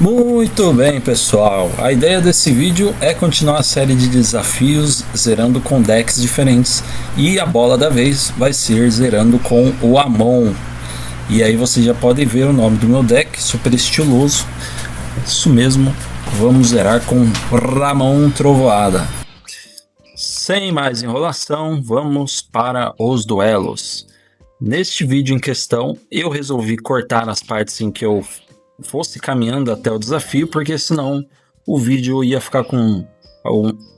Muito bem, pessoal. A ideia desse vídeo é continuar a série de desafios zerando com decks diferentes. E a bola da vez vai ser zerando com o Amon. E aí vocês já podem ver o nome do meu deck, super estiloso. Isso mesmo, vamos zerar com Ramon Trovoada. Sem mais enrolação, vamos para os duelos. Neste vídeo em questão, eu resolvi cortar as partes em que eu fosse caminhando até o desafio, porque senão o vídeo ia ficar com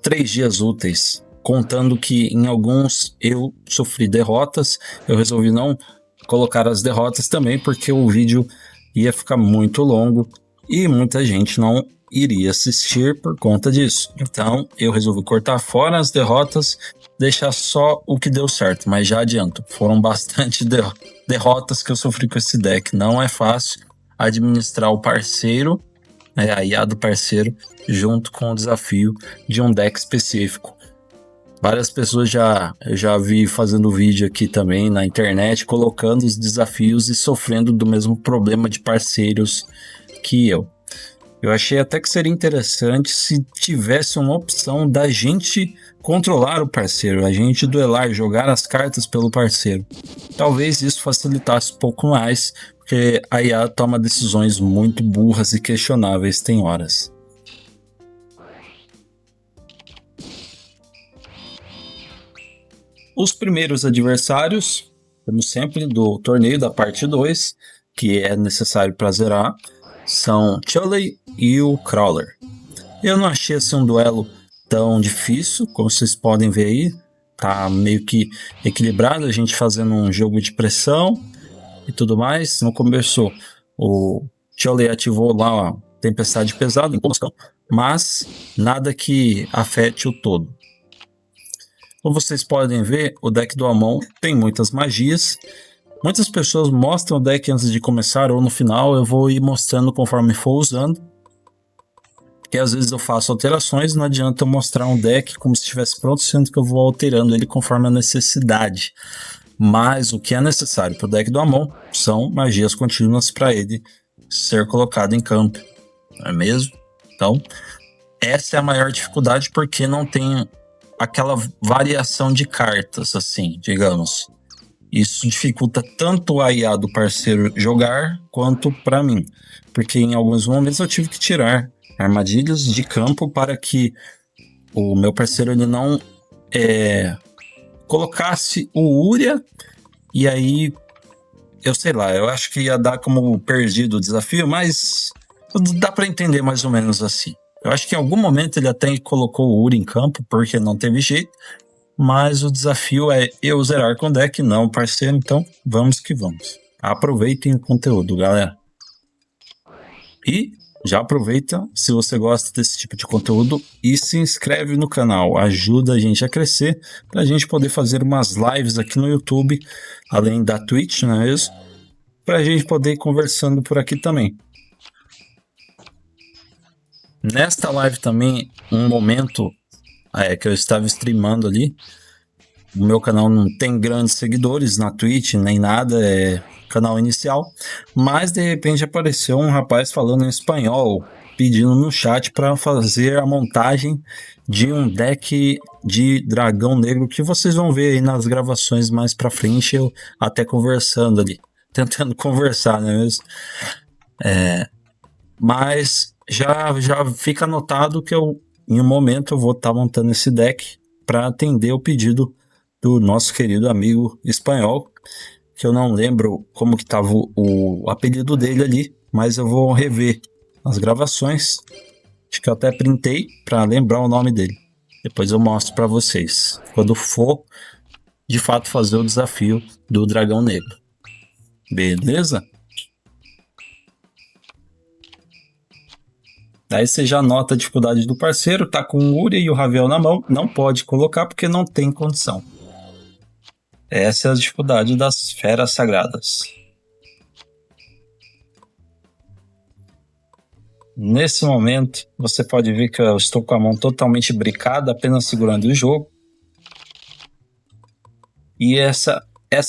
3 dias úteis, contando que em alguns eu sofri derrotas. Eu resolvi não colocar as derrotas também, porque o vídeo ia ficar muito longo e muita gente não iria assistir por conta disso. Então eu resolvi cortar fora as derrotas, deixar só o que deu certo, mas já adianto, foram bastante derrotas que eu sofri com esse deck. Não é fácil administrar o parceiro, a IA do parceiro, junto com o desafio de um deck específico. Várias pessoas eu já vi fazendo vídeo aqui também na internet, colocando os desafios e sofrendo do mesmo problema de parceiros que eu. Eu achei até que seria interessante se tivesse uma opção da gente controlar o parceiro, a gente duelar, jogar as cartas pelo parceiro. Talvez isso facilitasse um pouco mais, porque a IA toma decisões muito burras e questionáveis tem horas. Os primeiros adversários, como sempre, do torneio da parte 2, que é necessário para zerar, são Chuley e o Crawler. Eu não achei assim um duelo tão difícil, como vocês podem ver aí. Tá meio que equilibrado, a gente fazendo um jogo de pressão e tudo mais. No começo o Chuley ativou lá a tempestade pesada, mas nada que afete o todo. Como vocês podem ver, o deck do Amon tem muitas magias. Muitas pessoas mostram o deck antes de começar ou no final. Eu vou ir mostrando conforme for usando, porque às vezes eu faço alterações, não adianta eu mostrar um deck como se estivesse pronto, sendo que eu vou alterando ele conforme a necessidade. Mas o que é necessário para o deck do Amon são magias contínuas para ele ser colocado em campo, não é mesmo? Então, essa é a maior dificuldade, porque não tem aquela variação de cartas, assim, digamos. Isso dificulta tanto a IA do parceiro jogar, quanto para mim. Porque em alguns momentos eu tive que tirar armadilhas de campo para que o meu parceiro ele não colocasse o Uria, e aí eu sei lá, eu acho que ia dar como perdido o desafio, mas dá para entender mais ou menos assim. Eu acho que em algum momento ele até colocou o Uri em campo, porque não teve jeito, mas o desafio é eu zerar com o deck, não parceiro, então vamos que vamos. Aproveitem o conteúdo, galera. E já aproveita, se você gosta desse tipo de conteúdo, e se inscreve no canal, ajuda a gente a crescer, para a gente poder fazer umas lives aqui no YouTube, além da Twitch, não é mesmo? Para a gente poder ir conversando por aqui também. Nesta live também, um momento que eu estava streamando ali. O meu canal não tem grandes seguidores na Twitch, nem nada, é canal inicial. Mas de repente apareceu um rapaz falando em espanhol, pedindo no chat para fazer a montagem de um deck de dragão negro, que vocês vão ver aí nas gravações mais para frente, eu até conversando ali, tentando conversar, não é mesmo? Mas já fica anotado que em um momento eu vou estar montando esse deck para atender o pedido do nosso querido amigo espanhol, que eu não lembro como que estava o apelido dele ali, mas eu vou rever as gravações. Acho que eu até printei para lembrar o nome dele. Depois eu mostro para vocês quando for de fato fazer o desafio do dragão negro. Beleza? Aí você já nota a dificuldade do parceiro, tá com o Uri e o Ravel na mão, não pode colocar porque não tem condição. Essa é a dificuldade das feras sagradas. Nesse momento, você pode ver que eu estou com a mão totalmente bricada, apenas segurando o jogo. E essa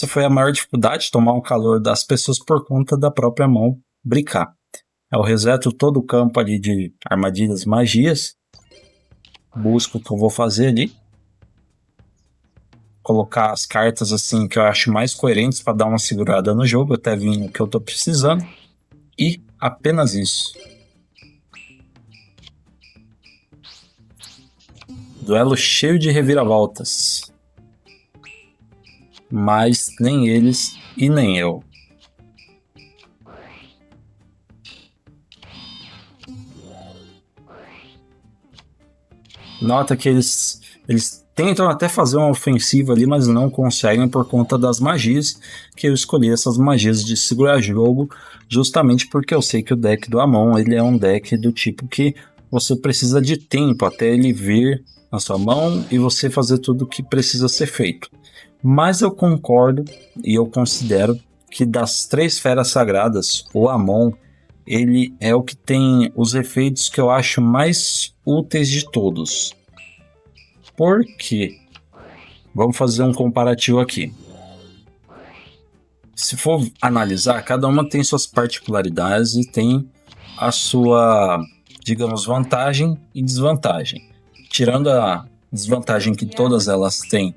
foi a maior dificuldade, tomar um calor das pessoas por conta da própria mão bricar. Eu reseto todo o campo ali de armadilhas e magias. Busco o que eu vou fazer ali. Colocar as cartas assim que eu acho mais coerentes para dar uma segurada no jogo, até vir o que eu tô precisando. E apenas isso. Duelo cheio de reviravoltas. Mas nem eles e nem eu. Nota que eles tentam até fazer uma ofensiva ali, mas não conseguem por conta das magias, que eu escolhi essas magias de segurar jogo, justamente porque eu sei que o deck do Amon, ele é um deck do tipo que você precisa de tempo até ele vir na sua mão e você fazer tudo o que precisa ser feito. Mas eu concordo e eu considero que das 3 feras sagradas, o Amon, ele é o que tem os efeitos que eu acho mais úteis de todos. Por quê? Vamos fazer um comparativo aqui. Se for analisar, cada uma tem suas particularidades e tem a sua, digamos, vantagem e desvantagem. Tirando a desvantagem que todas elas têm.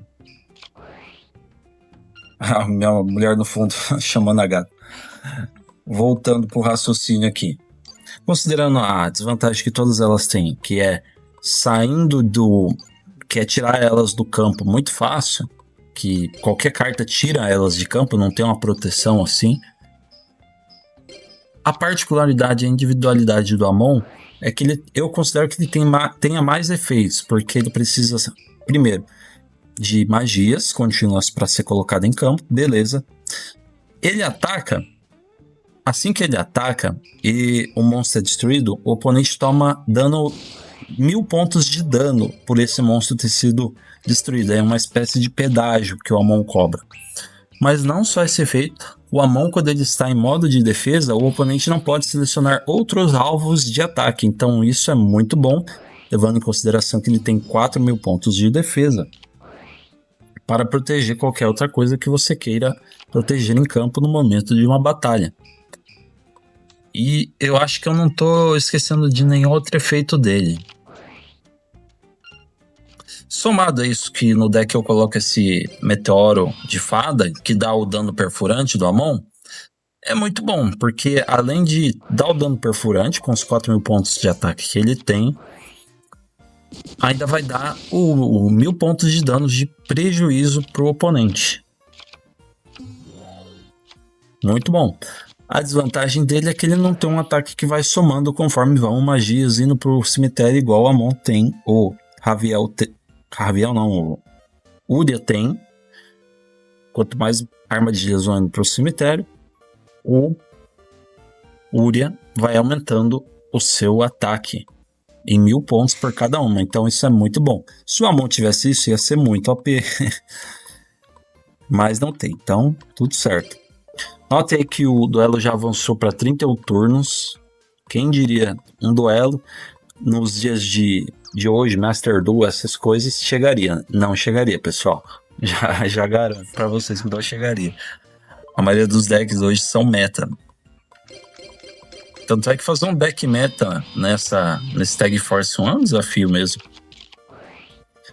A minha mulher no fundo chamando a gata. Voltando pro raciocínio aqui. Considerando a desvantagem que todas elas têm, que é saindo do... que é tirar elas do campo muito fácil, que qualquer carta tira elas de campo, não tem uma proteção assim. A particularidade e a individualidade do Amon é que eu considero que ele tenha mais efeitos, porque ele precisa, primeiro, de magias contínuas para ser colocado em campo, beleza. Ele ataca, assim que ele ataca e o monstro é destruído, o oponente toma dano 1000 pontos de dano por esse monstro ter sido destruído. É uma espécie de pedágio que o Amon cobra. Mas não só esse efeito, o Amon, quando ele está em modo de defesa, o oponente não pode selecionar outros alvos de ataque. Então isso é muito bom, levando em consideração que ele tem 4000 pontos de defesa para proteger qualquer outra coisa que você queira proteger em campo no momento de uma batalha. E eu acho que eu não estou esquecendo de nenhum outro efeito dele. Somado a isso que no deck eu coloco esse meteoro de fada, que dá o dano perfurante do Amon, é muito bom, porque além de dar o dano perfurante com os 4000 pontos de ataque que ele tem, ainda vai dar o 1000 pontos de dano de prejuízo pro oponente. Muito bom. A desvantagem dele é que ele não tem um ataque que vai somando conforme vão magias indo pro cemitério, igual o Amon tem, o o Uria tem. Quanto mais armadilhas vão indo pro cemitério, o Uria vai aumentando o seu ataque em 1000 pontos por cada uma. Então isso é muito bom. Se o Amon tivesse isso, ia ser muito OP. Mas não tem, então tudo certo. Note aí que o duelo já avançou para 31 turnos. Quem diria, um duelo nos dias de hoje, Master Duel, essas coisas, chegaria. Não chegaria, pessoal. Já garanto para vocês que não chegaria. A maioria dos decks hoje são meta. Tanto é que fazer um deck meta nesse Tag Force 1 é um desafio mesmo.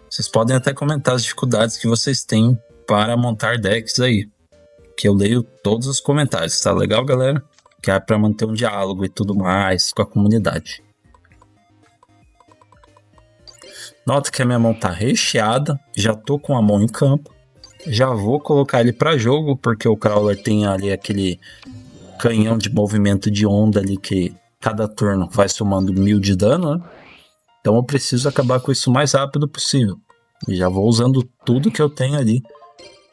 Vocês podem até comentar as dificuldades que vocês têm para montar decks aí, que eu leio todos os comentários, tá legal, galera? Que é para manter um diálogo e tudo mais com a comunidade. Nota que a minha mão tá recheada, já tô com a mão em campo, já vou colocar ele para jogo, porque o Crawler tem ali aquele canhão de movimento de onda ali que cada turno vai somando 1000 de dano, né? Então eu preciso acabar com isso o mais rápido possível. E já vou usando tudo que eu tenho ali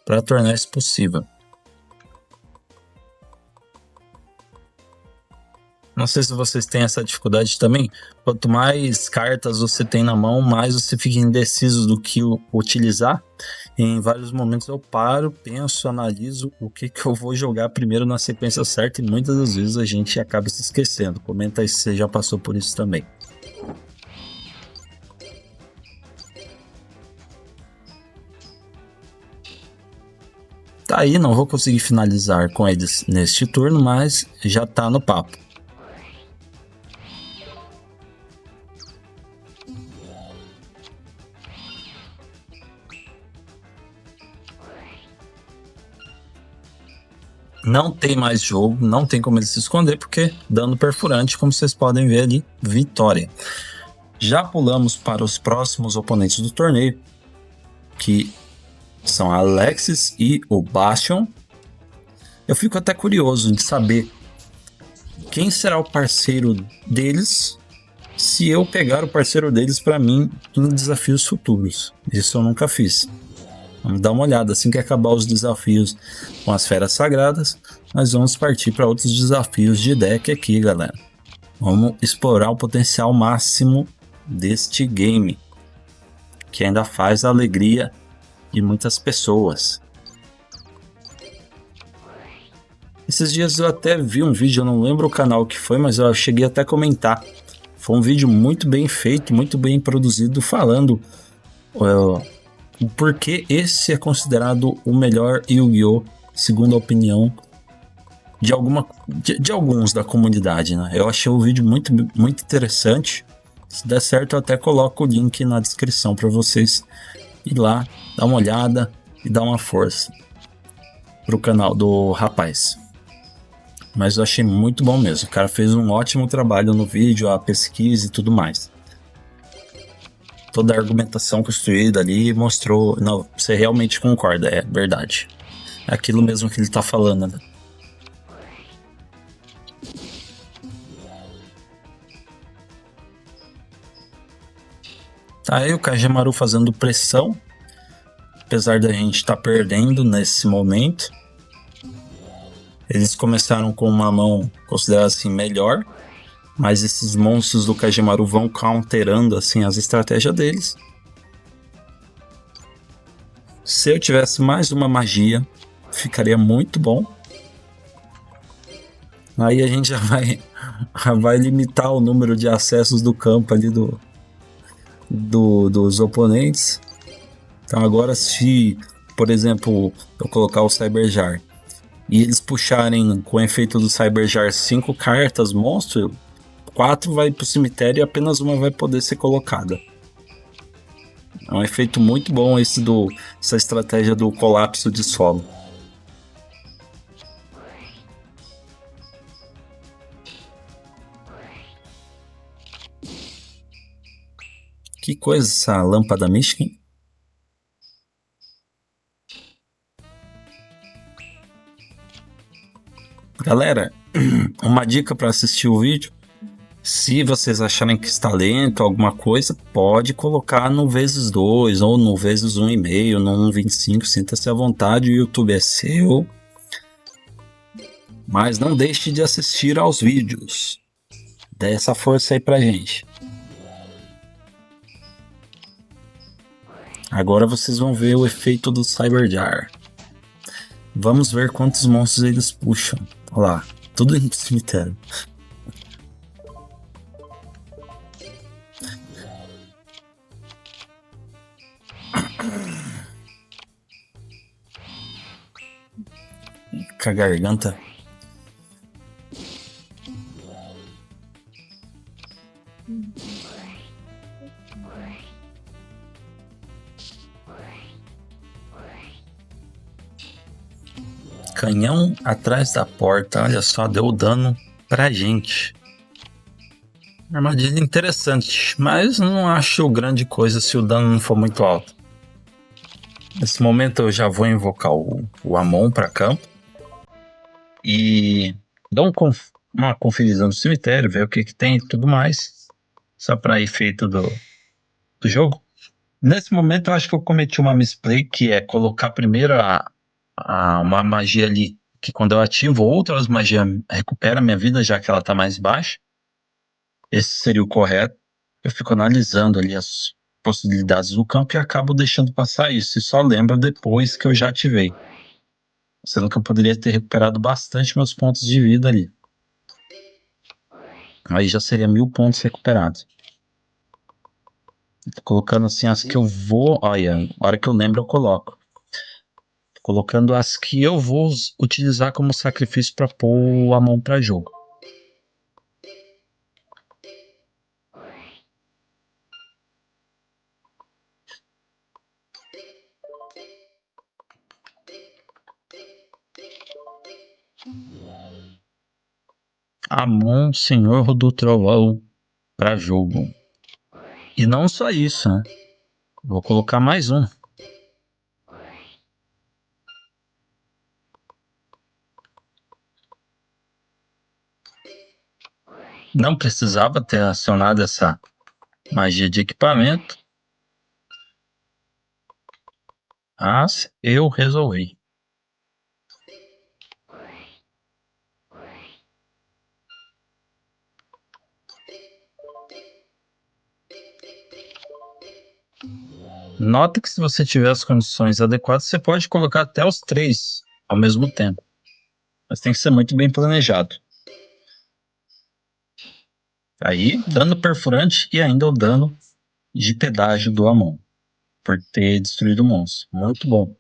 para tornar isso possível. Não sei se vocês têm essa dificuldade também. Quanto mais cartas você tem na mão, mais você fica indeciso do que utilizar. Em vários momentos eu paro, penso, analiso o que eu vou jogar primeiro na sequência certa, e muitas das vezes a gente acaba se esquecendo. Comenta aí se você já passou por isso também. Tá aí, não vou conseguir finalizar com eles neste turno, mas já tá no papo. Não tem mais jogo, não tem como ele se esconder, porque dano perfurante, como vocês podem ver ali, vitória. Já pulamos para os próximos oponentes do torneio, que são a Alexis e o Bastion. Eu fico até curioso de saber quem será o parceiro deles se eu pegar o parceiro deles para mim em desafios futuros. Isso eu nunca fiz. Vamos dar uma olhada. Assim que acabar os desafios com as feras sagradas, nós vamos partir para outros desafios de deck aqui, galera. Vamos explorar o potencial máximo deste game, que ainda faz a alegria de muitas pessoas. Esses dias eu até vi um vídeo, eu não lembro o canal que foi, mas eu cheguei até a comentar. Foi um vídeo muito bem feito, muito bem produzido, falando o porquê esse é considerado o melhor Yu-Gi-Oh! Segundo a opinião de alguns da comunidade, né? Eu achei o vídeo muito, muito interessante. Se der certo, eu até coloco o link na descrição para vocês ir lá, dar uma olhada e dar uma força pro canal do rapaz. Mas eu achei muito bom mesmo. O cara fez um ótimo trabalho no vídeo, a pesquisa e tudo mais. Toda a argumentação construída ali mostrou... Não, você realmente concorda, é verdade. É aquilo mesmo que ele tá falando, né? Tá aí o Kagemaru fazendo pressão. Apesar da gente estar perdendo nesse momento. Eles começaram com uma mão considerada assim melhor, mas esses monstros do Kagemaru vão counterando assim as estratégias deles. Se eu tivesse mais uma magia, ficaria muito bom. Aí a gente já vai limitar o número de acessos do campo ali dos oponentes. Então agora se, por exemplo, eu colocar o Cyberjar e eles puxarem com o efeito do Cyberjar 5 cartas monstro, 4 vai pro cemitério e apenas uma vai poder ser colocada. É um efeito muito bom essa estratégia do colapso de solo. Que coisa essa lâmpada mística, hein? Galera, uma dica para assistir o vídeo. Se vocês acharem que está lento, alguma coisa, pode colocar no vezes 2 ou no vezes 1,5, no 1,25. Sinta-se à vontade, o YouTube é seu. Mas não deixe de assistir aos vídeos. Dê essa força aí pra gente. Agora vocês vão ver o efeito do Cyberjar. Vamos ver quantos monstros eles puxam. Olha lá, tudo em cemitério. Com a garganta. Canhão atrás da porta. Olha só, deu dano pra gente. Armadilha interessante, mas não acho grande coisa se o dano não for muito alto. Nesse momento eu já vou invocar o Amon para campo e dar uma conferida no cemitério, ver o que tem e tudo mais, só para efeito do jogo. Nesse momento eu acho que eu cometi uma misplay, que é colocar primeiro uma magia ali, que quando eu ativo outras magias recupera minha vida, já que ela está mais baixa. Esse seria o correto. Eu fico analisando ali as possibilidades do campo e acabo deixando passar isso. E só lembro depois que eu já ativei. Sendo que eu poderia ter recuperado bastante meus pontos de vida ali. Aí já seria 1000 pontos recuperados. Tô colocando assim as que eu vou. Olha, a hora que eu lembro eu coloco. Tô colocando as que eu vou utilizar como sacrifício para pôr a mão para jogo. Amon, Senhor do Trovão, para jogo. E não só isso, né? Vou colocar mais um. Não precisava ter acionado essa magia de equipamento, mas eu resolvi. Nota que se você tiver as condições adequadas, você pode colocar até os 3 ao mesmo tempo. Mas tem que ser muito bem planejado. Aí, dano perfurante e ainda o dano de pedágio do Amon, por ter destruído o monstro. Muito bom.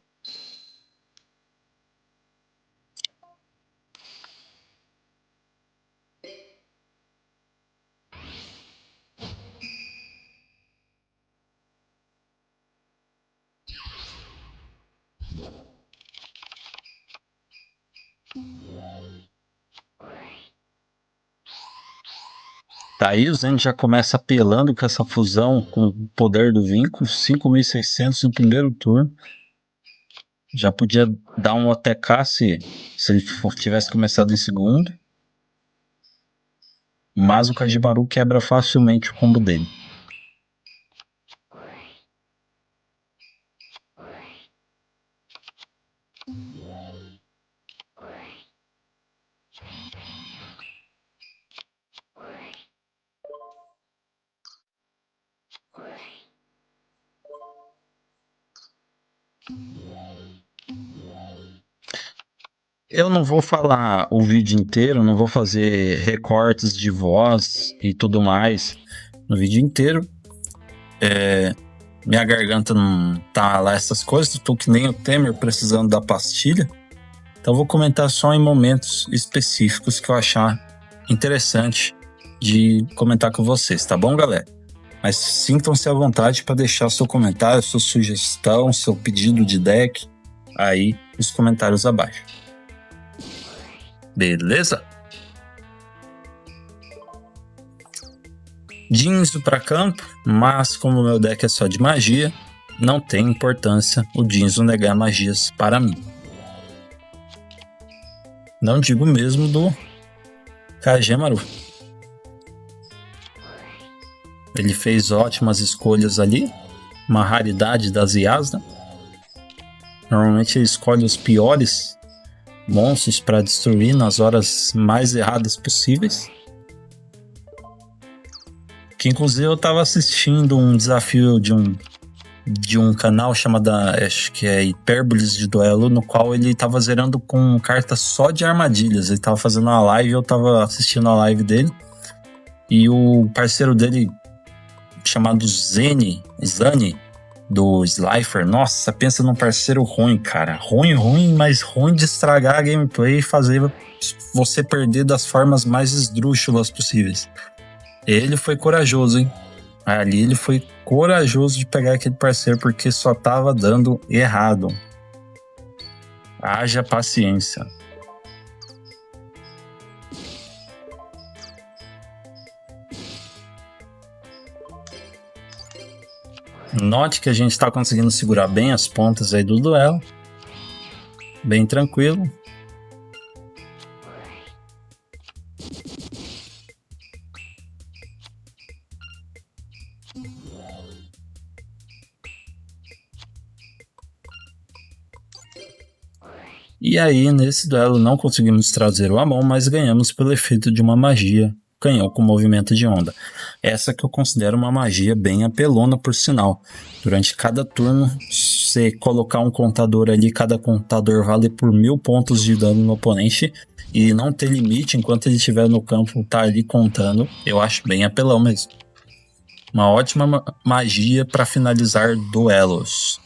Tá aí, o Zen já começa apelando com essa fusão com o poder do vínculo, 5.600 no primeiro turno. Já podia dar um OTK se ele tivesse começado em segundo. Mas o Kajimaru quebra facilmente o combo dele. Eu não vou falar o vídeo inteiro, não vou fazer recortes de voz e tudo mais no vídeo inteiro. Minha garganta não tá lá essas coisas, tô que nem o Temer precisando da pastilha. Então vou comentar só em momentos específicos que eu achar interessante de comentar com vocês, tá bom, galera? Mas sintam-se à vontade para deixar seu comentário, sua sugestão, seu pedido de deck aí nos comentários abaixo. Beleza? Jinzo para campo, mas como meu deck é só de magia, não tem importância o Jinzo negar magias para mim. Não digo mesmo do Kagemaru. Ele fez ótimas escolhas ali, uma raridade das Yasna. Normalmente ele escolhe os piores monstros para destruir nas horas mais erradas possíveis. Que inclusive eu estava assistindo um desafio de um canal chamado, acho que é Hipérboles de Duelo, no qual ele estava zerando com cartas só de armadilhas. Ele estava fazendo uma live, eu estava assistindo a live dele. E o parceiro dele, chamado Zani, do Slifer, nossa, pensa num parceiro ruim, cara. Ruim, mas ruim de estragar a gameplay e fazer você perder das formas mais esdrúxulas possíveis. Ele foi corajoso, hein? Ali ele foi corajoso de pegar aquele parceiro porque só tava dando errado. Haja paciência. Note que a gente está conseguindo segurar bem as pontas aí do duelo. Bem tranquilo. E aí, nesse duelo, não conseguimos trazer o Amon, mas ganhamos pelo efeito de uma magia canhão com movimento de onda. Essa que eu considero uma magia bem apelona, por sinal. Durante cada turno, você colocar um contador ali, cada contador vale por 1000 pontos de dano no oponente e não ter limite enquanto ele estiver no campo, tá ali contando. Eu acho bem apelão mesmo. Uma ótima magia para finalizar duelos.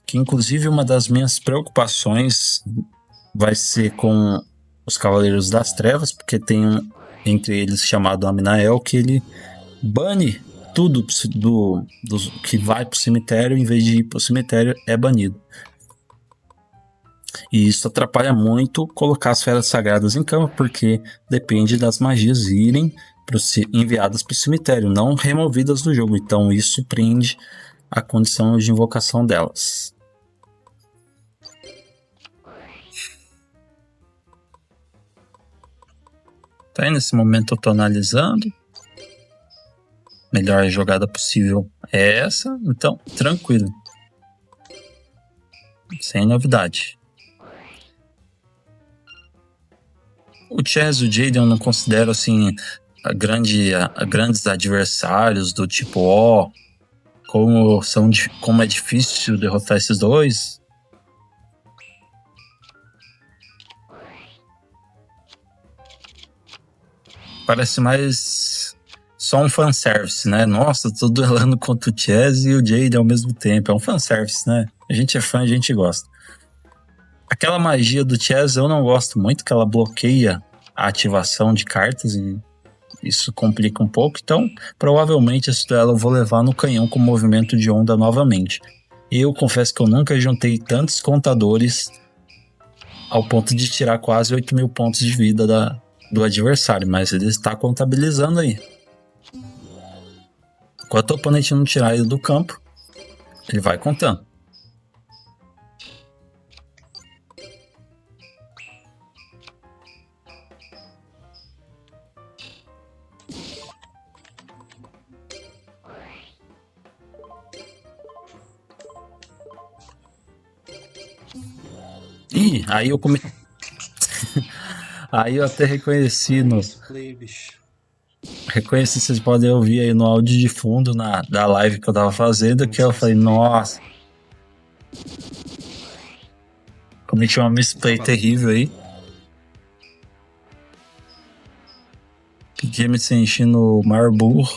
Que inclusive uma das minhas preocupações vai ser com os Cavaleiros das Trevas, porque tem um entre eles chamado Aminael que ele bane tudo do que vai pro cemitério, em vez de ir pro cemitério é banido. E isso atrapalha muito colocar as feras sagradas em campo, porque depende das magias irem enviadas para o cemitério, não removidas do jogo. Então isso prende a condição de invocação delas. Tá aí, nesse momento eu tô analisando. Melhor jogada possível é essa, então tranquilo. Sem novidade. O Chess e o Jaden eu não considero assim grandes adversários do tipo, como é difícil derrotar esses dois. Parece mais só um fanservice, né? Nossa, tô duelando contra o Chess e o Jaden ao mesmo tempo. É um fanservice, né? A gente é fã, a gente gosta. Aquela magia do Chess eu não gosto muito, que ela bloqueia a ativação de cartas e isso complica um pouco. Então, provavelmente esse duelo eu vou levar no canhão com movimento de onda novamente. Eu confesso que eu nunca juntei tantos contadores ao ponto de tirar quase 8.000 pontos de vida do adversário, mas ele está contabilizando aí. Enquanto o oponente não tirar ele do campo, ele vai contando. Ih, aí eu come... Aí eu até reconheci Reconheci, vocês podem ouvir aí no áudio de fundo da live que eu tava fazendo, que eu falei, nossa. Cometi uma misplay terrível aí. Fiquei me sentindo o maior burro.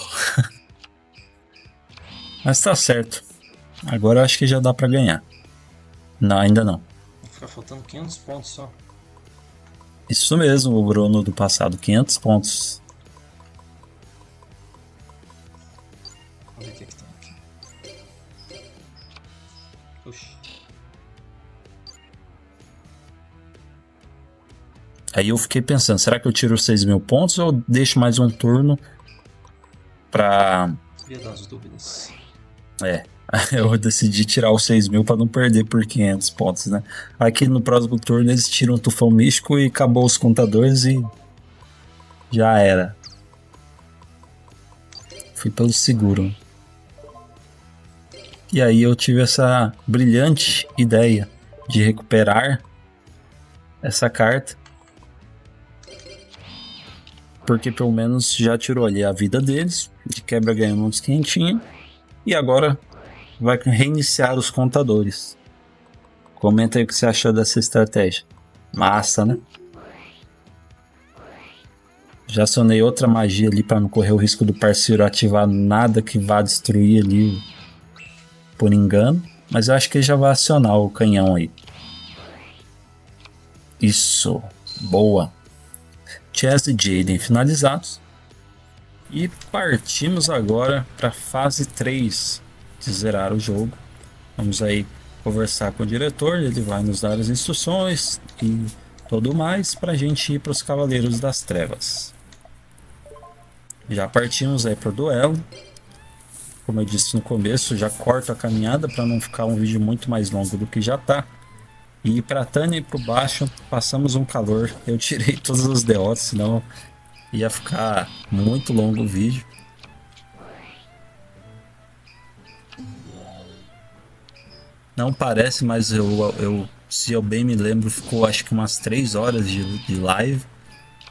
Mas tá certo. Agora eu acho que já dá pra ganhar. Não, ainda não. Vai ficar faltando 500 pontos só. Isso mesmo, o Bruno do passado, 500 pontos. Vamos ver o que tem aqui. Oxi. Aí eu fiquei pensando, será que eu tiro os 6.000 pontos ou deixo mais um turno pra... Via das dúvidas. Eu decidi tirar os 6.000 pra não perder por 500 pontos, né? Aqui no próximo turno eles tiram o tufão místico e acabou os contadores e já era. Fui pelo seguro. E aí eu tive essa brilhante ideia de recuperar essa carta, porque pelo menos já tirou ali a vida deles, de quebra ganhando uns quentinhos, e agora vai reiniciar os contadores. Comenta aí o que você achou dessa estratégia. Massa, né? Já acionei outra magia ali para não correr o risco do parceiro ativar nada que vá destruir ali por engano, mas eu acho que ele já vai acionar o canhão aí. Isso, boa. Chess e Jaden finalizados. E partimos agora para a fase 3 de zerar o jogo. Vamos aí conversar com o diretor, ele vai nos dar as instruções e tudo mais para a gente ir para os Cavaleiros das Trevas. Já partimos aí para o duelo. Como eu disse no começo, já corto a caminhada para não ficar um vídeo muito mais longo do que já tá. E para Tânia e para o baixo passamos um calor. Eu tirei todos os DOs, senão ia ficar muito longo o vídeo. Não parece, mas se eu bem me lembro, ficou acho que umas 3 horas de live.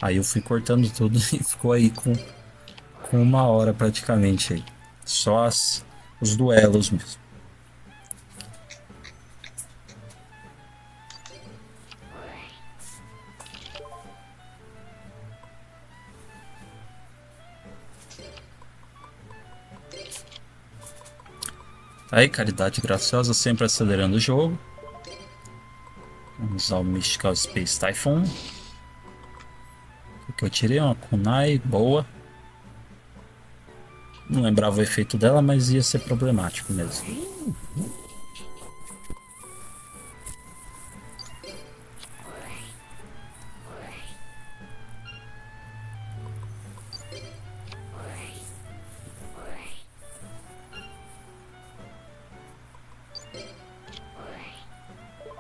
Aí eu fui cortando tudo e ficou aí com 1 hora praticamente aí. Só os duelos mesmo. Aí, Caridade Graciosa sempre acelerando o jogo. Vamos usar o Mystical Space Typhoon. O que eu tirei? Uma Kunai, boa. Não lembrava o efeito dela, mas ia ser problemático mesmo.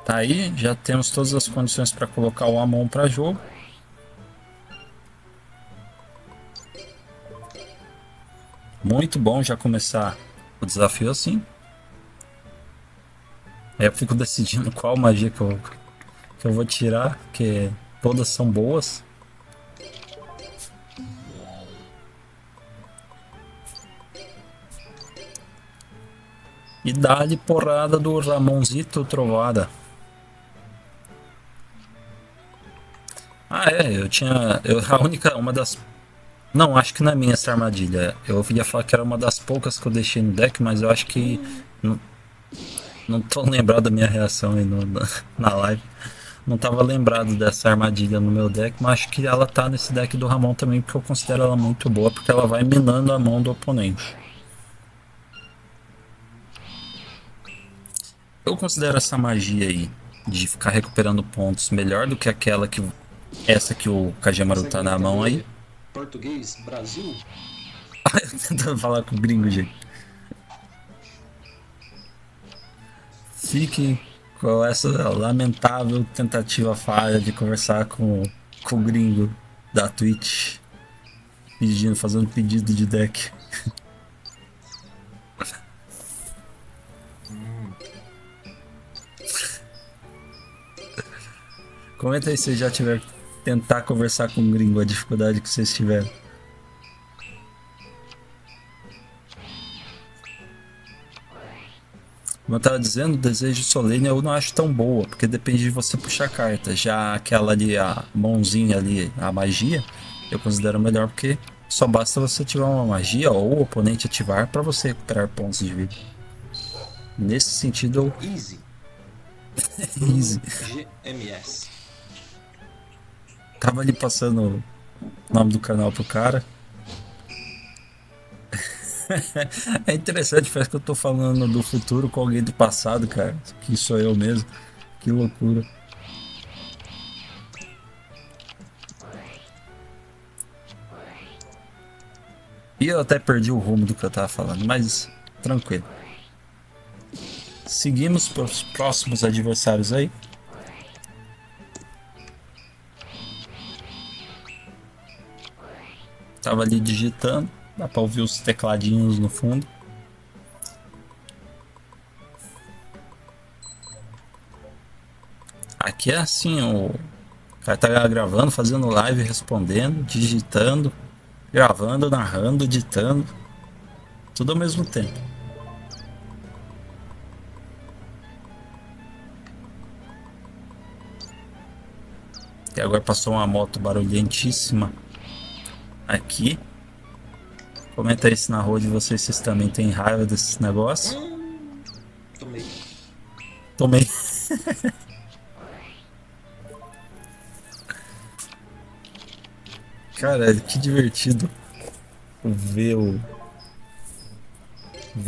Tá aí, já temos todas as condições para colocar o Amon para jogo. Muito bom já começar o desafio assim. Aí eu fico decidindo qual magia que eu vou tirar, porque todas são boas. E dá-lhe porrada do Ramonzito Trovada. Ah, é, eu tinha. Uma das. Não, acho que não é minha essa armadilha. Eu ia falar que era uma das poucas que eu deixei no deck, mas eu acho que. Não, não tô lembrado da minha reação aí na live. Não tava lembrado dessa armadilha no meu deck, mas acho que ela tá nesse deck do Ramon também, porque eu considero ela muito boa, porque ela vai minando a mão do oponente. Eu considero essa magia aí de ficar recuperando pontos melhor do que aquela que essa que o Kagemaru Consegue tá na mão aí. entender português Brasil? Tentando falar com o gringo, gente. Fique com essa lamentável tentativa falha de conversar com o gringo da Twitch, fazendo pedido de deck. Comenta aí se já tiver tentar conversar com o gringo, a dificuldade que vocês tiveram. Como eu tava dizendo, o Desejo Solene eu não acho tão boa, porque depende de você puxar carta. Já aquela ali, a mãozinha ali, a magia, eu considero melhor porque só basta você ativar uma magia ou o oponente ativar para você recuperar pontos de vida. Nesse sentido, Easy. easy. GMS. Tava ali passando o nome do canal pro cara. É interessante, parece que eu tô falando do futuro com alguém do passado, cara. Que sou eu mesmo. Que loucura. E eu até perdi o rumo do que eu tava falando, mas tranquilo. Seguimos para os próximos adversários aí. Tava ali digitando, dá pra ouvir os tecladinhos no fundo. Aqui é assim, o cara tá gravando, fazendo live, respondendo, digitando, gravando, narrando, editando, tudo ao mesmo tempo. E agora passou uma moto barulhentíssima aqui. Comenta aí se na rua de vocês também têm raiva desses negócios. Tomei. Tomei. Cara, que divertido ver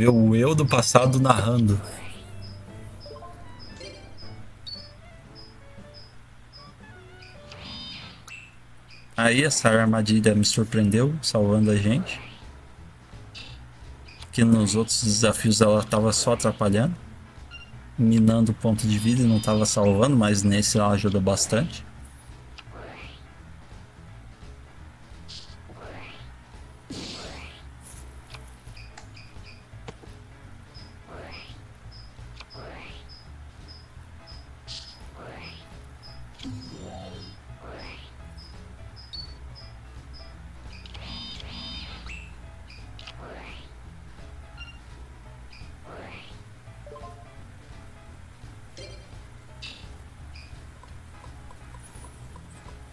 o eu do passado narrando. Aí essa armadilha me surpreendeu, salvando a gente. Que nos outros desafios ela estava só atrapalhando, minando o ponto de vida e não estava salvando, mas nesse ela ajuda bastante.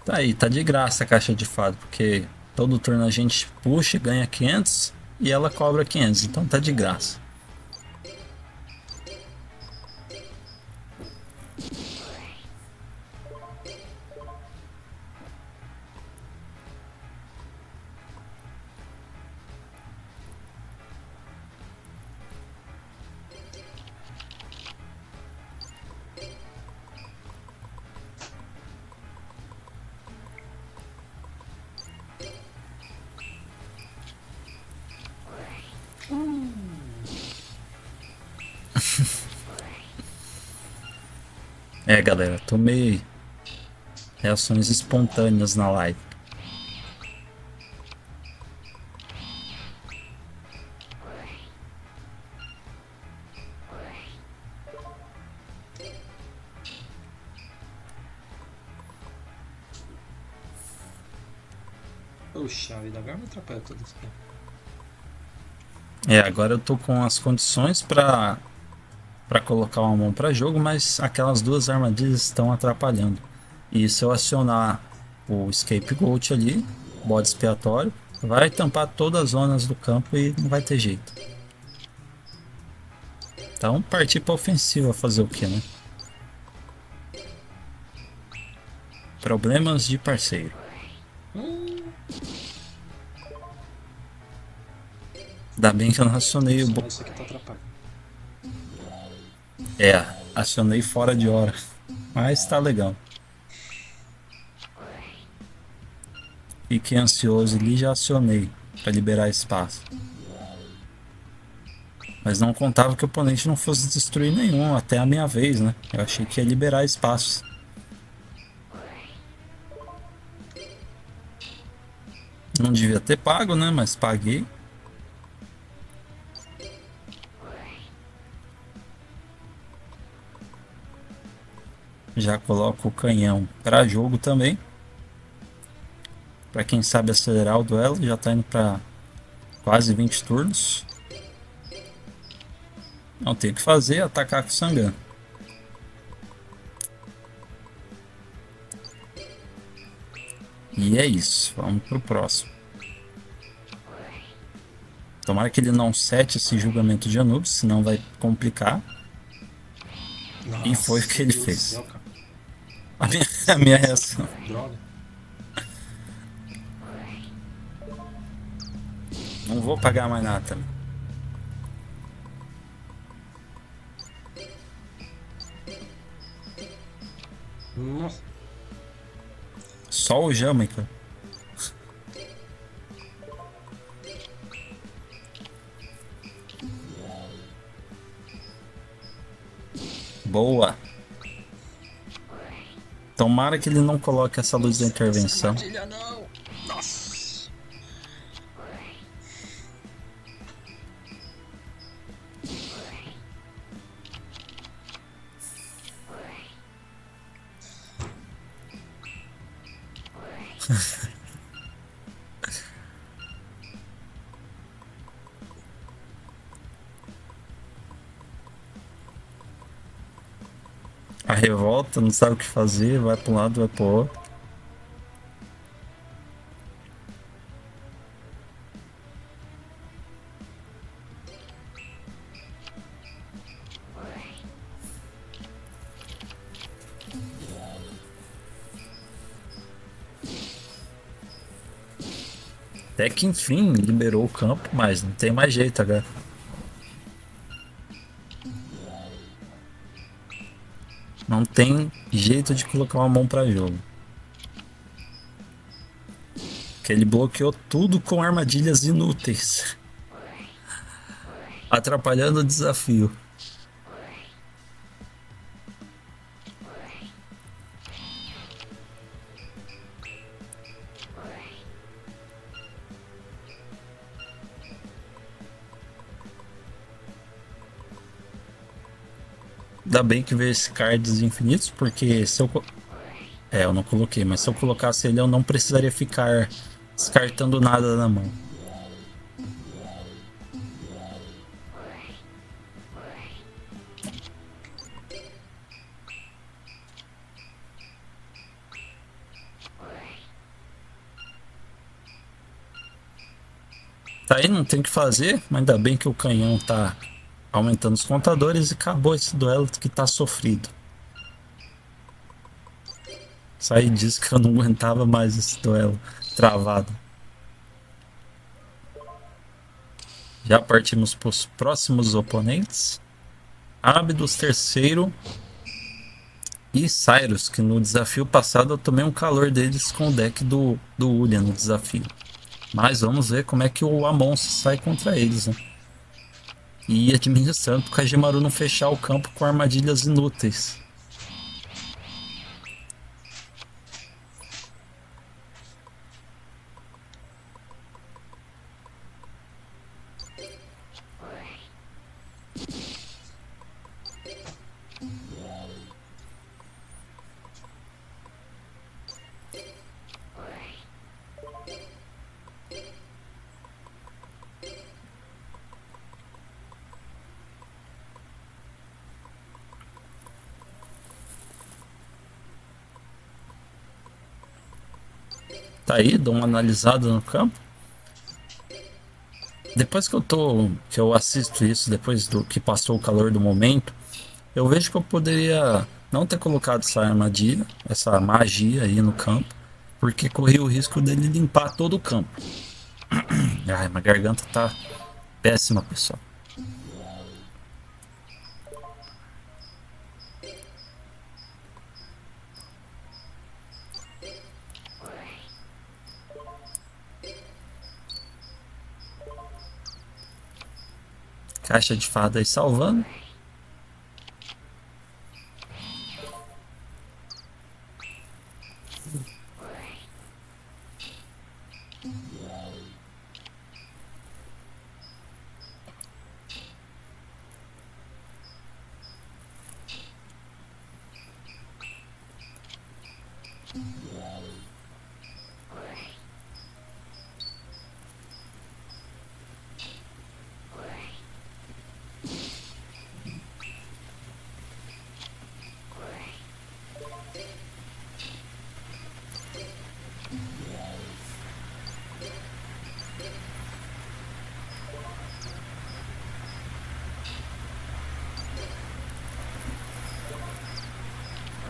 Tá aí, tá de graça a caixa de fado, porque todo turno a gente puxa e ganha 500 e ela cobra 500, então tá de graça. É, galera, tomei reações espontâneas na live. Puxa vida, agora me atrapalha tudo isso aqui. É, agora eu tô com as condições para colocar uma mão para jogo, mas aquelas duas armadilhas estão atrapalhando. E se eu acionar o Scapegoat ali, bode expiatório, vai tampar todas as zonas do campo e não vai ter jeito. Então partir para ofensiva, fazer o que, né? Problemas de parceiro. Ainda bem que eu não acionei o... Isso aqui tá atrapalhando. É, acionei fora de hora. Mas tá legal. Fiquei ansioso ali, já acionei para liberar espaço. Mas não contava que o oponente não fosse destruir nenhum, até a minha vez, né? Eu achei que ia liberar espaços. Não devia ter pago, né? Mas paguei. Já coloco o canhão para jogo também. Para quem sabe acelerar o duelo, já tá indo para quase 20 turnos. Não tem o que fazer, atacar com o Sangan. E é isso, vamos pro próximo. Tomara que ele não sete esse julgamento de Anubis, senão vai complicar. Nossa, E foi o que ele Deus fez. do céu, cara. A minha reação. Droga. Não vou pagar mais nada também. Nossa. Só o Jamaica. Boa. Tomara que ele não coloque essa luz da intervenção. Armadilha não. Nossa. A revolta, não sabe o que fazer, vai para um lado, vai para o outro. Até que enfim liberou o campo, mas não tem mais jeito agora. Não tem jeito de colocar uma mão para jogo. Que ele bloqueou tudo com armadilhas inúteis, atrapalhando o desafio. Ainda bem que veio esse cards infinitos, porque se eu... eu não coloquei, mas se eu colocasse ele eu não precisaria ficar descartando nada na mão. Tá aí, não tem o que fazer, mas ainda bem que o canhão tá aumentando os contadores e acabou esse duelo que tá sofrido. Saí disso que eu não aguentava mais esse duelo travado. Já partimos para os próximos oponentes. Abdus terceiro e Cyrus, que no desafio passado eu tomei um calor deles com o deck do Ulian no desafio. Mas vamos ver como é que o Amon sai contra eles, né? E administrando para o Kajimaru não fechar o campo com armadilhas inúteis. Tá aí, dou uma analisada no campo. Depois que eu assisto isso, depois do que passou o calor do momento, eu vejo que eu poderia não ter colocado essa armadilha, essa magia aí no campo, porque corria o risco dele limpar todo o campo. Ai, minha garganta tá péssima, pessoal. Caixa de fada aí salvando.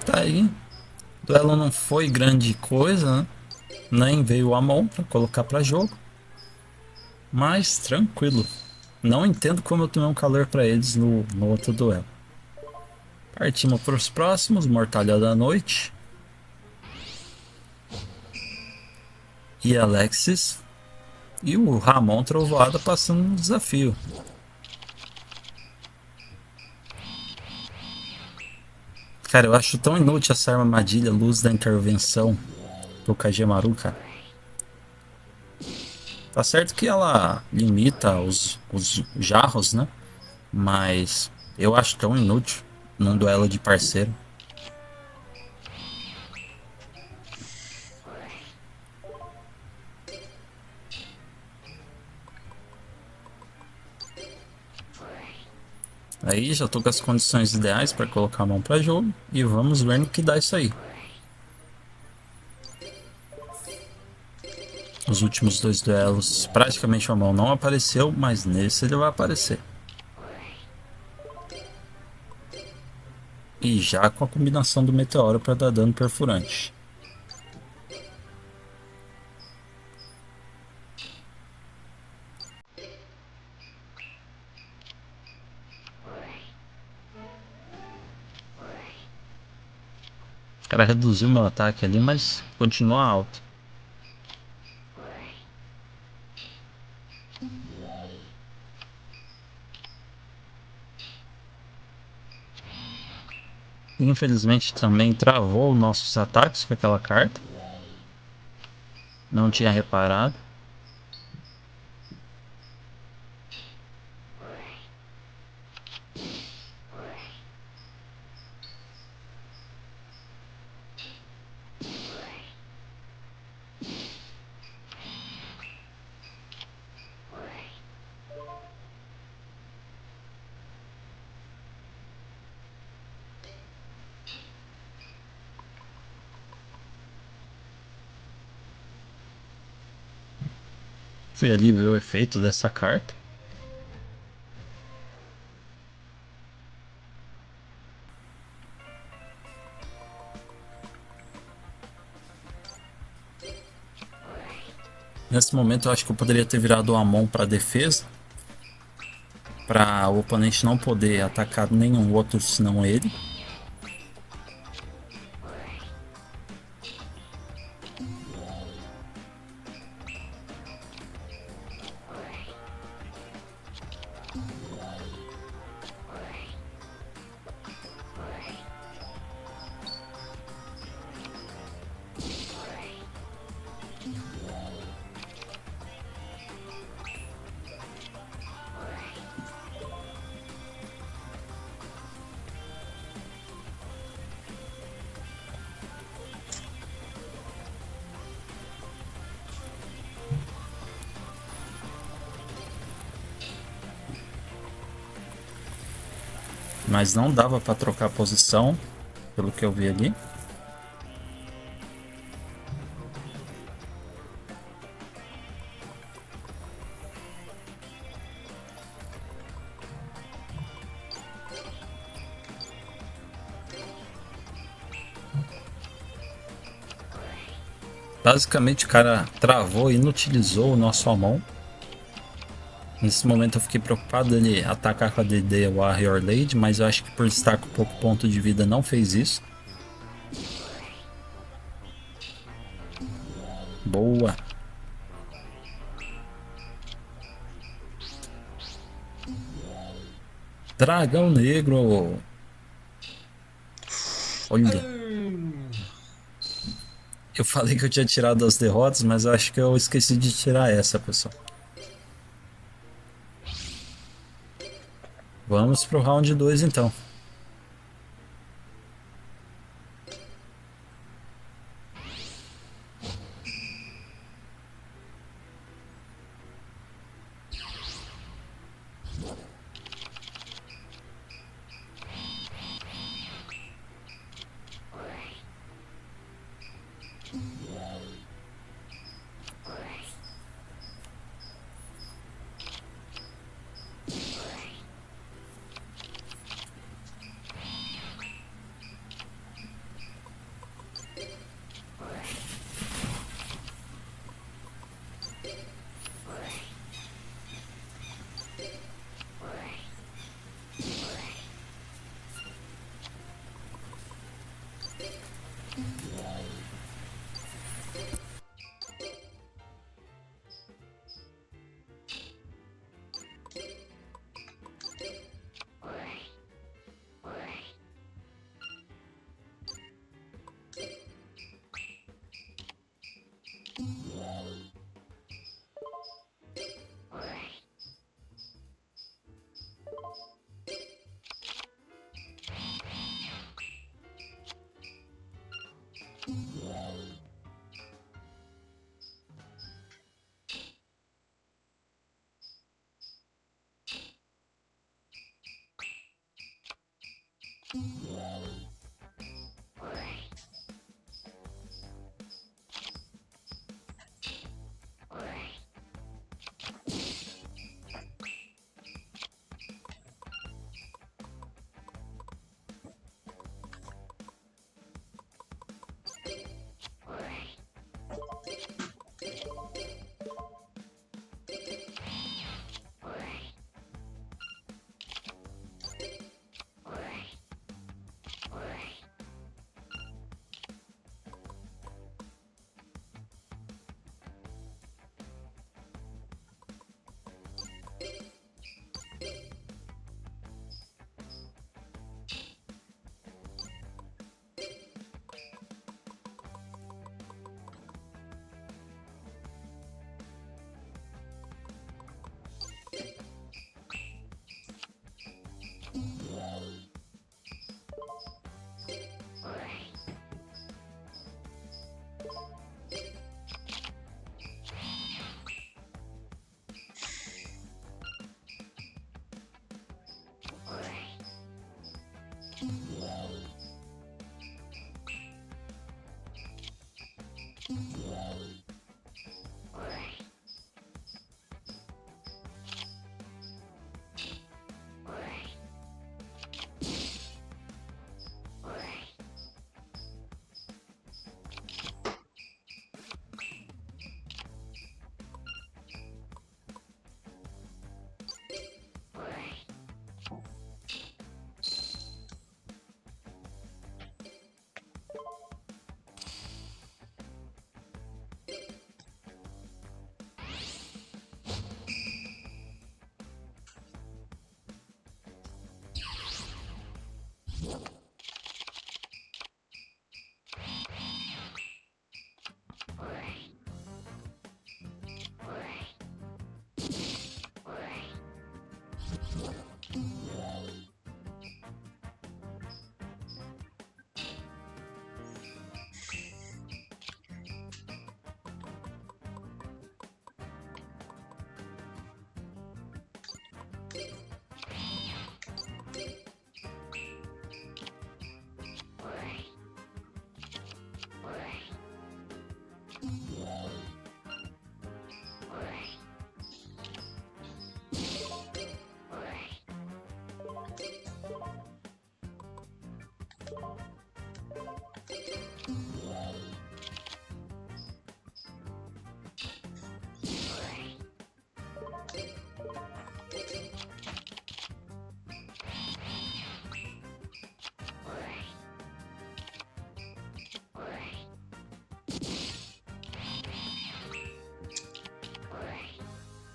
Tá aí. O duelo não foi grande coisa, né? Nem veio a mão pra colocar pra jogo. Mas tranquilo. Não entendo como eu tomei um calor pra eles no outro duelo. Partimos pros próximos. Mortalha da Noite. E Alexis. E o Ramon Trovoada passando no desafio. Cara, eu acho tão inútil essa armadilha Luz da Intervenção pro Kagemaru, cara. Tá certo que ela limita os jarros, né? Mas eu acho tão inútil num duelo de parceiro. Aí já tô com as condições ideais para colocar a mão para jogo e vamos ver no que dá isso aí. Os últimos dois duelos praticamente a mão não apareceu, mas nesse ele vai aparecer. E já com a combinação do meteoro para dar dano perfurante. O cara reduziu meu ataque ali, mas continua alto. Infelizmente também travou nossos ataques com aquela carta. Não tinha reparado. Fui ali ver o efeito dessa carta. Nesse momento eu acho que eu poderia ter virado a mão para defesa, para o oponente não poder atacar nenhum outro senão ele. Mas não dava para trocar a posição, pelo que eu vi ali. Basicamente o cara travou e inutilizou o nosso Amon. Nesse momento eu fiquei preocupado dele atacar com a DD o Warrior Lady, mas eu acho que por estar com pouco ponto de vida não fez isso. Boa. Dragão negro. Olha. Eu falei que eu tinha tirado as derrotas, mas eu acho que eu esqueci de tirar essa, pessoal. Vamos pro round 2 então.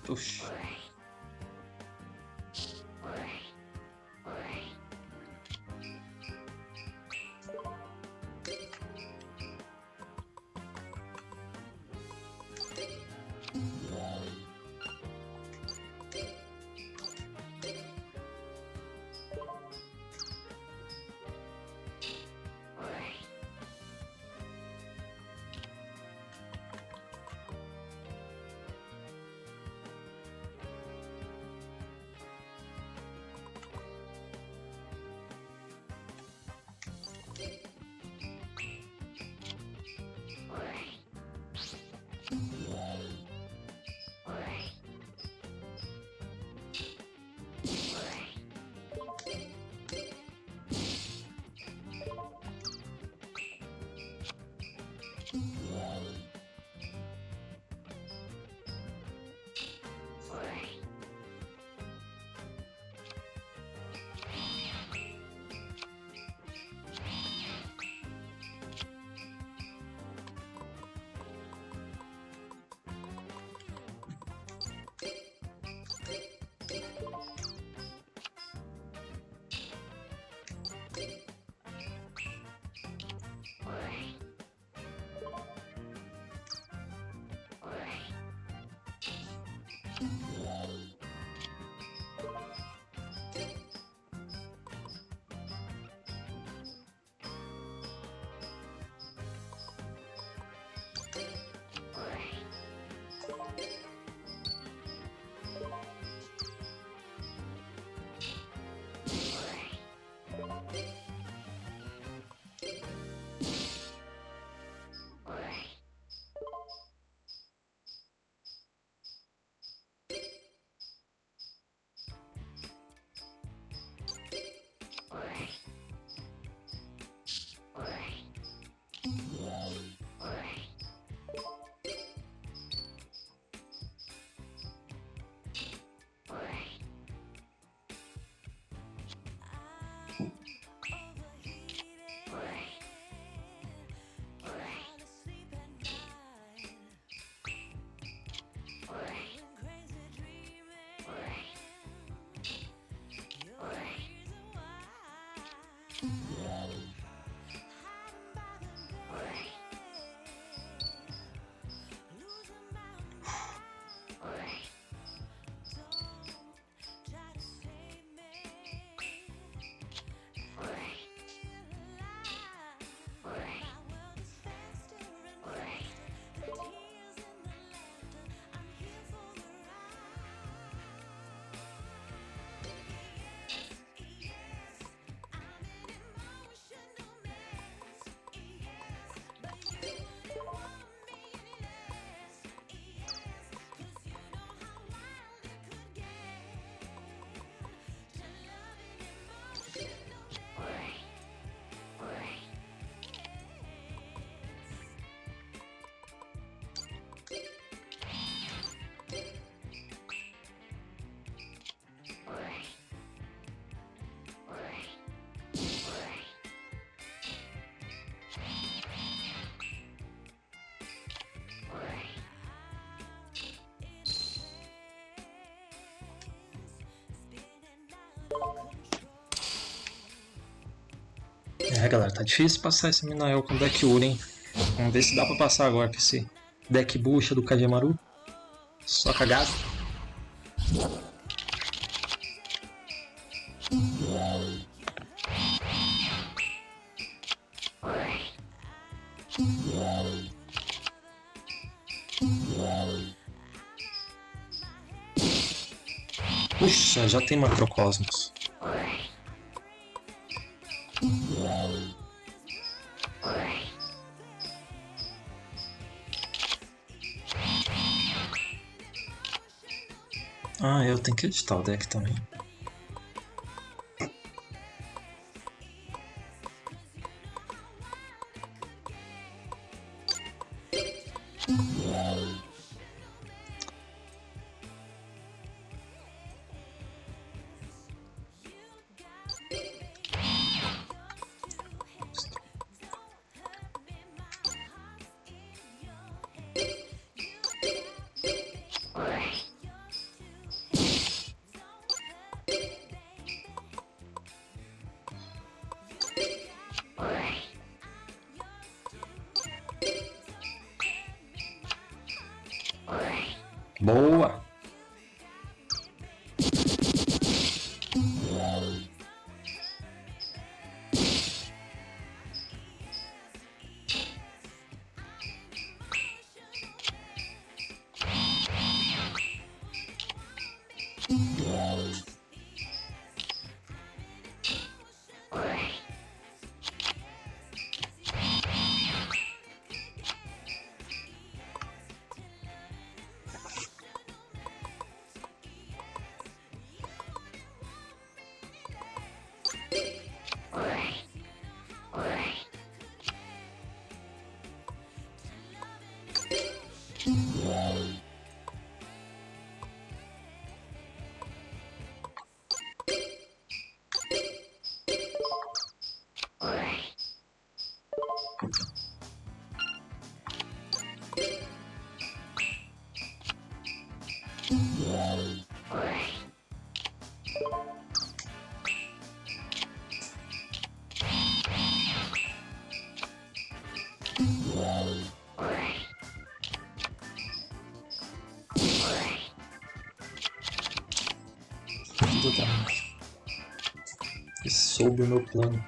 Oxi. É, galera, tá difícil passar esse Minael com deck Uri, hein? Vamos ver se dá pra passar agora com esse deck bucha do Kagemaru. Só cagado. Puxa, já tem Macrocosmos. Ah, eu tenho que editar o deck também. Boa! Exatamente. E soube o meu plano.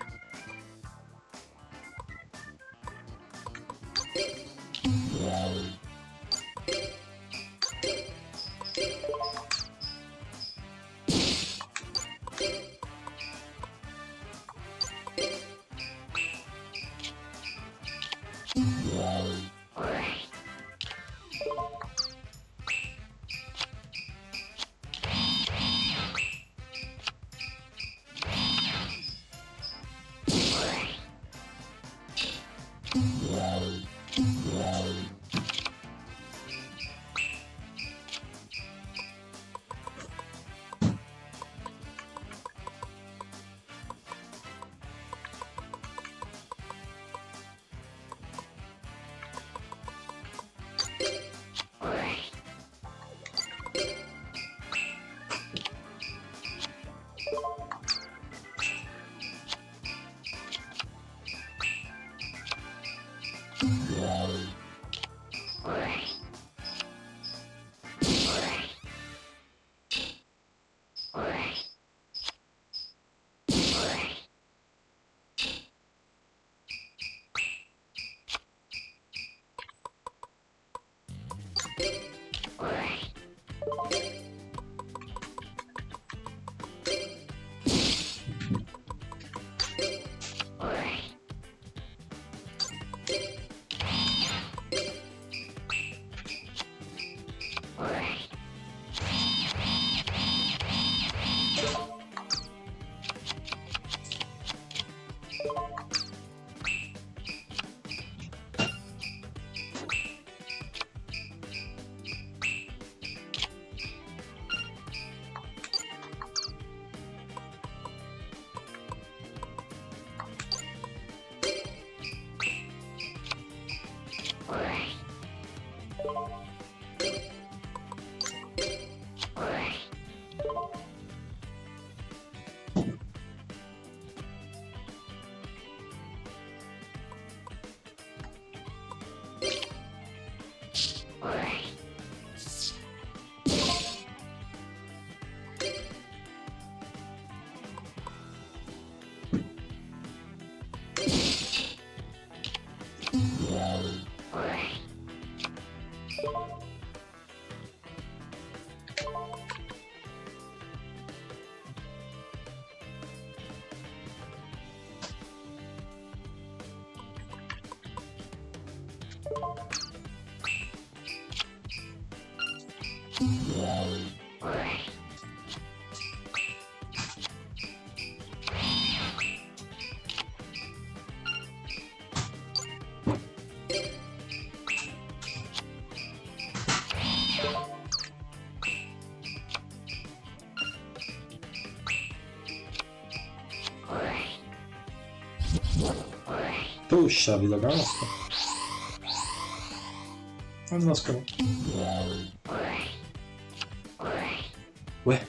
Puxa vida, agora lascou. Onde lascou? Ué?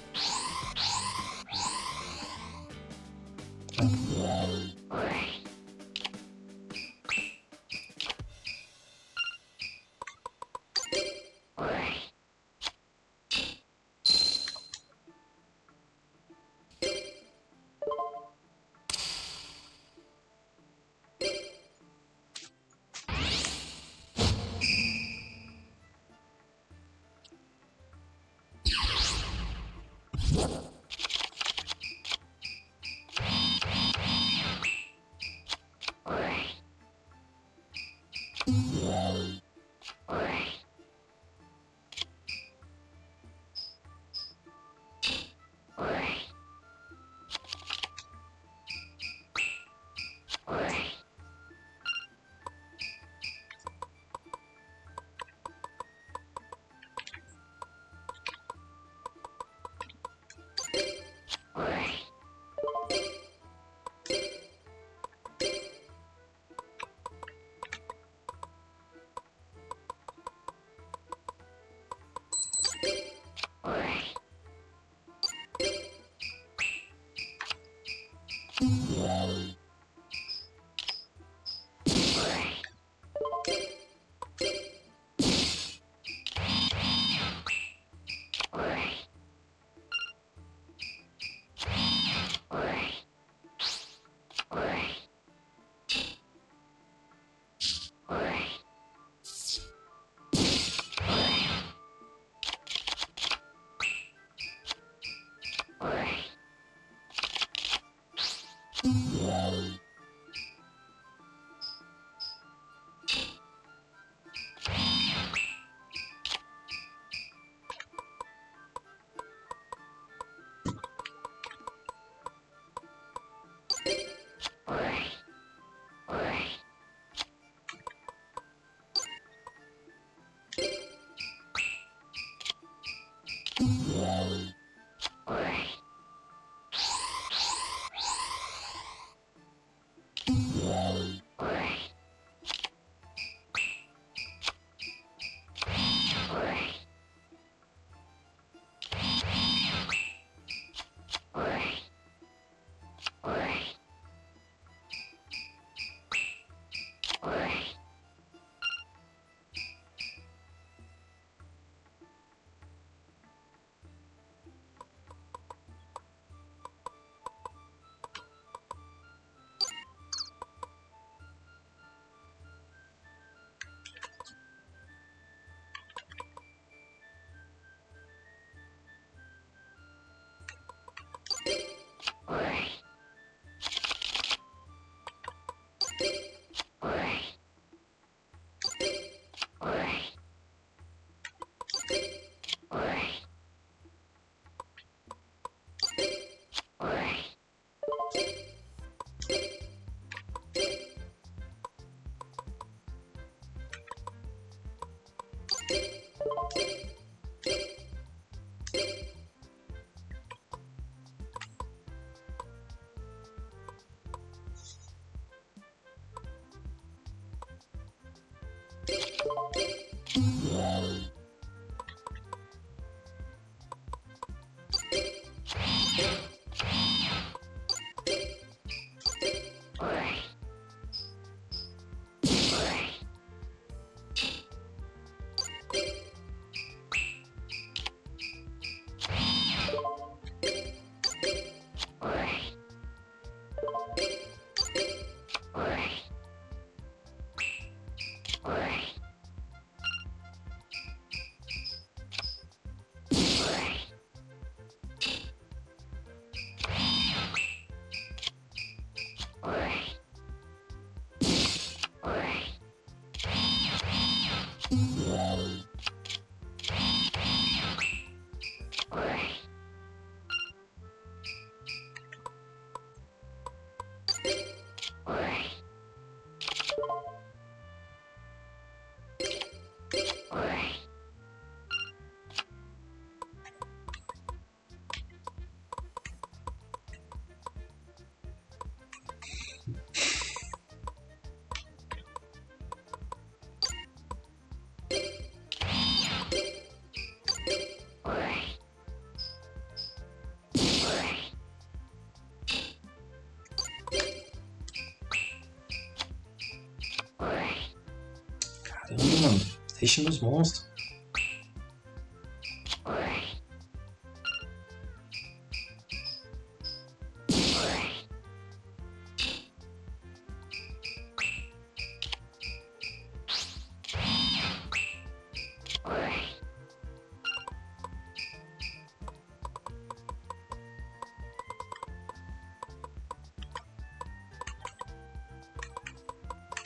Caramba, mano. Deixa meus monstros.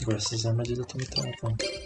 Agora essas armadilhas estão me travando.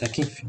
Até que enfim.